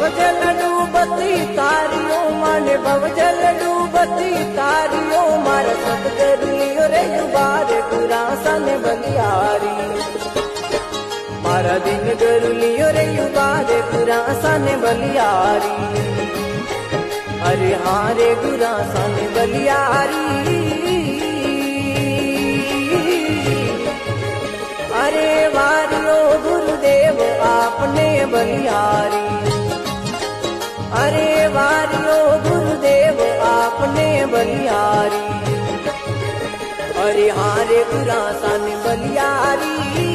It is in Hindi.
भवजल डूबती तारियों माने भवजल डूबती तारियों मारा सतगुरु रे युबारे गुरासा ने बलियारी मारा दिन गरुलियो रे युबारे गुरासा ने बलियारी अरे हाँ रे गुरासा ने बलियारी अरे वारियो गुरुदेव आपने बलियारी अरे वारियो गुरुदेव आपने बलियारी अरे हाँ रे गुरासा ने बलियारी